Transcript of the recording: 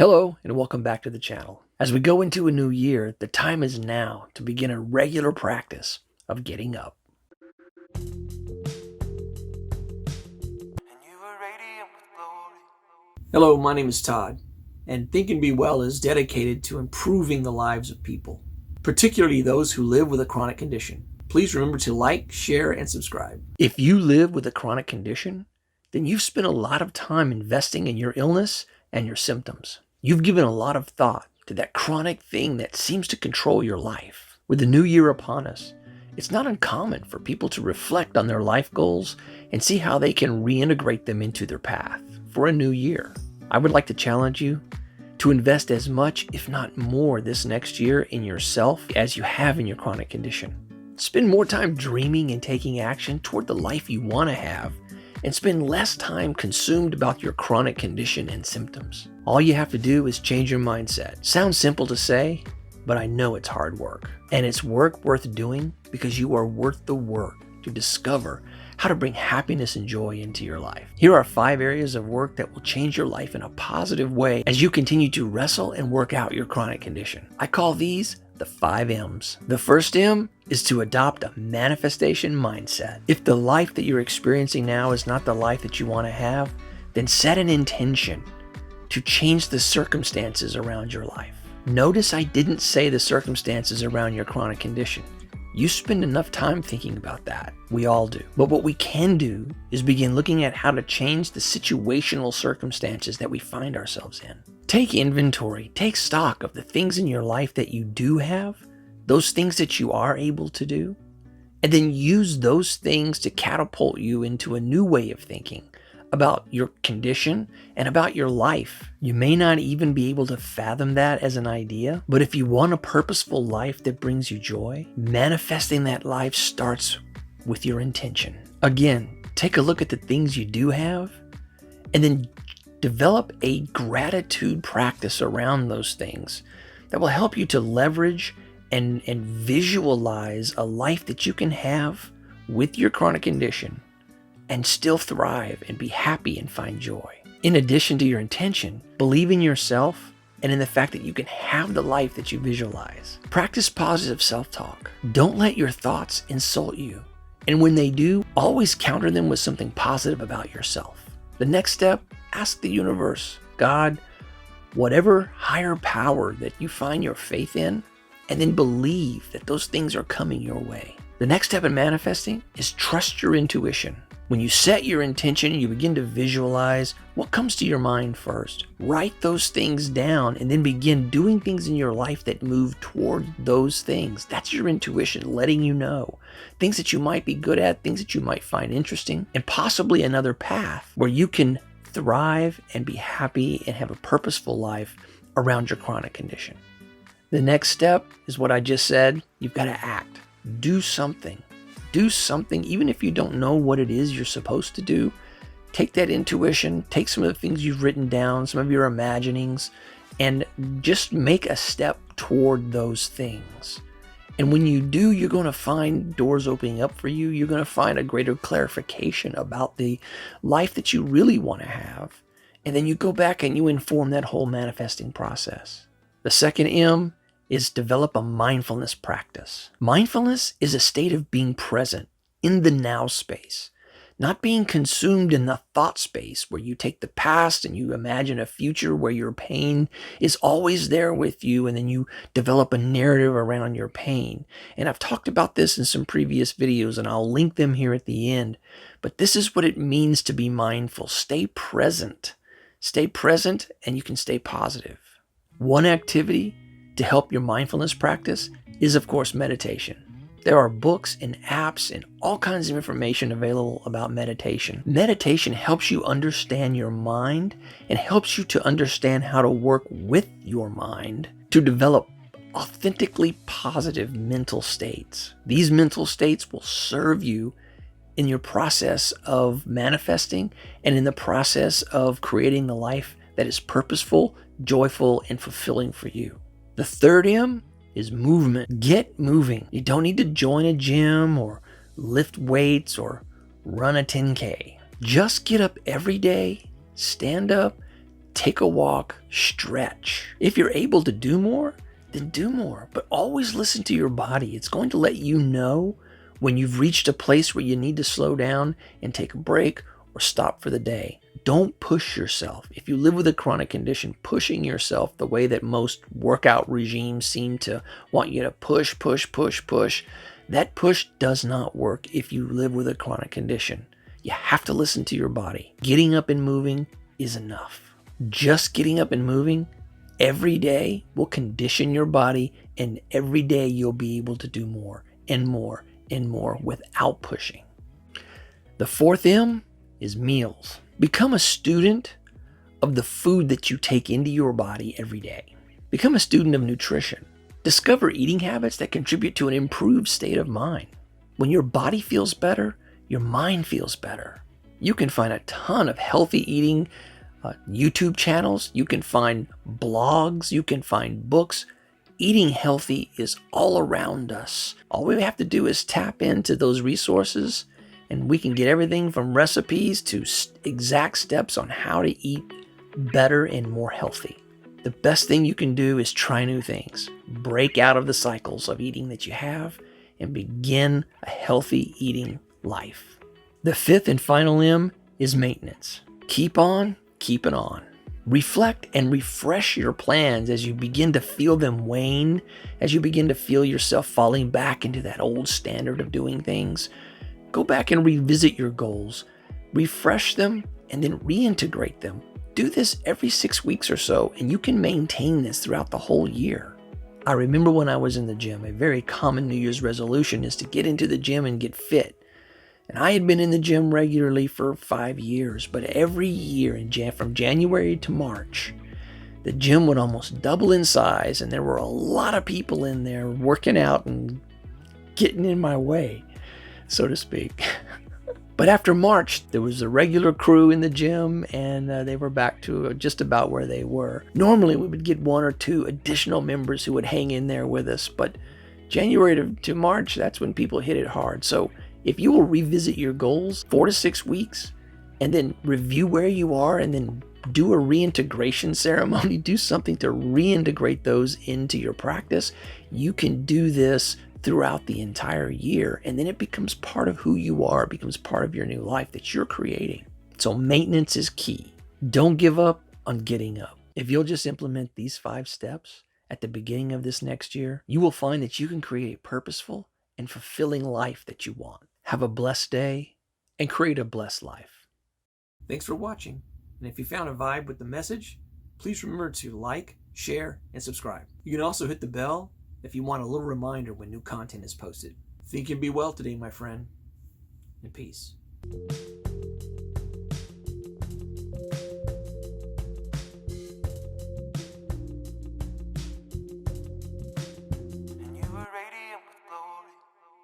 Hello and welcome back to the channel. As we go into a new year, the time is now to begin a regular practice of getting up. Hello, my name is Todd, and Think and Be Well is dedicated to improving the lives of people, particularly those who live with a chronic condition. Please remember to like, share, and subscribe. If you live with a chronic condition, then you've spent a lot of time investing in your illness and your symptoms. You've given a lot of thought to that chronic thing that seems to control your life. With the new year upon us, it's not uncommon for people to reflect on their life goals and see how they can reintegrate them into their path for a new year. I would like to challenge you to invest as much, if not more, this next year in yourself as you have in your chronic condition. Spend more time dreaming and taking action toward the life you want to have, and spend less time consumed about your chronic condition and symptoms. All you have to do is change your mindset. Sounds simple to say, but I know it's hard work. And it's work worth doing because you are worth the work to discover how to bring happiness and joy into your life. Here are 5 areas of work that will change your life in a positive way as you continue to wrestle and work out your chronic condition. I call these the 5 M's. The first M is to adopt a manifestation mindset. If the life that you're experiencing now is not the life that you want to have, then set an intention to change the circumstances around your life. Notice I didn't say the circumstances around your chronic condition. You spend enough time thinking about that. We all do. But what we can do is begin looking at how to change the situational circumstances that we find ourselves in. Take inventory, take stock of the things in your life that you do have, those things that you are able to do, and then use those things to catapult you into a new way of thinking about your condition and about your life. You may not even be able to fathom that as an idea, but if you want a purposeful life that brings you joy, manifesting that life starts with your intention. Again, take a look at the things you do have, and then develop a gratitude practice around those things that will help you to leverage and visualize a life that you can have with your chronic condition and still thrive and be happy and find joy. In addition to your intention, believe in yourself and in the fact that you can have the life that you visualize. Practice positive self-talk. Don't let your thoughts insult you. And when they do, always counter them with something positive about yourself. The next step, ask the universe, God, whatever higher power that you find your faith in, and then believe that those things are coming your way. The next step in manifesting is trust your intuition. When you set your intention, you begin to visualize what comes to your mind first. Write those things down and then begin doing things in your life that move toward those things. That's your intuition letting you know things that you might be good at, things that you might find interesting, and possibly another path where you can thrive and be happy and have a purposeful life around your chronic condition. The next step is what I just said. You've got to act. Do something. Do something, even if you don't know what it is you're supposed to do. Take that intuition, take some of the things you've written down, some of your imaginings, and just make a step toward those things. And when you do, you're going to find doors opening up for you. You're going to find a greater clarification about the life that you really want to have. And then you go back and you inform that whole manifesting process. The second M is develop a mindfulness practice. Mindfulness is a state of being present in the now space, not being consumed in the thought space where you take the past and you imagine a future where your pain is always there with you, and then you develop a narrative around your pain. And I've talked about this in some previous videos, and I'll link them here at the end. But this is what it means to be mindful. Stay present. Stay present, and you can stay positive. One activity to help your mindfulness practice is, of course, meditation. There are books and apps and all kinds of information available about meditation. Meditation helps you understand your mind and helps you to understand how to work with your mind to develop authentically positive mental states. These mental states will serve you in your process of manifesting and in the process of creating the life that is purposeful, joyful, and fulfilling for you. The third M is movement. Get moving. You don't need to join a gym or lift weights or run a 10K. Just get up every day, stand up, take a walk, stretch. If you're able to do more, then do more. But always listen to your body. It's going to let you know when you've reached a place where you need to slow down and take a break or stop for the day. Don't push yourself. If you live with a chronic condition, pushing yourself the way that most workout regimes seem to want you to push, that push does not work if you live with a chronic condition. You have to listen to your body. Getting up and moving is enough. Just getting up and moving every day will condition your body, and every day you'll be able to do more and more and more without pushing. The fourth M is meals. Become a student of the food that you take into your body every day. Become a student of nutrition. Discover eating habits that contribute to an improved state of mind. When your body feels better, your mind feels better. You can find a ton of healthy eating YouTube channels. You can find blogs. You can find books. Eating healthy is all around us. All we have to do is tap into those resources, and we can get everything from recipes to exact steps on how to eat better and more healthy. The best thing you can do is try new things. Break out of the cycles of eating that you have and begin a healthy eating life. The fifth and final M is maintenance. Keep on keeping on. Reflect and refresh your plans as you begin to feel them wane, as you begin to feel yourself falling back into that old standard of doing things. Go back and revisit your goals, refresh them, and then reintegrate them. Do this every 6 weeks or so, and you can maintain this throughout the whole year. I remember when I was in the gym, a very common New Year's resolution is to get into the gym and get fit. And I had been in the gym regularly for 5 years, but every year from January to March, the gym would almost double in size, and there were a lot of people in there working out and getting in my way, so to speak. But after March, there was a regular crew in the gym, and they were back to just about where they were. Normally, we would get 1 or 2 additional members who would hang in there with us, but January to March, that's when people hit it hard. So if you will revisit your goals 4 to 6 weeks, and then review where you are, and then do a reintegration ceremony, do something to reintegrate those into your practice, you can do this throughout the entire year, and then it becomes part of who you are. It becomes part of your new life that you're creating. So maintenance is key. Don't give up on getting up. If you'll just implement these 5 steps at the beginning of this next year, you will find that you can create a purposeful and fulfilling life that you want. Have a blessed day and create a blessed life. Thanks for watching. And if you found a vibe with the message, please remember to like, share, and subscribe. You can also hit the bell if you want a little reminder when new content is posted. Think and be well today, my friend, and peace.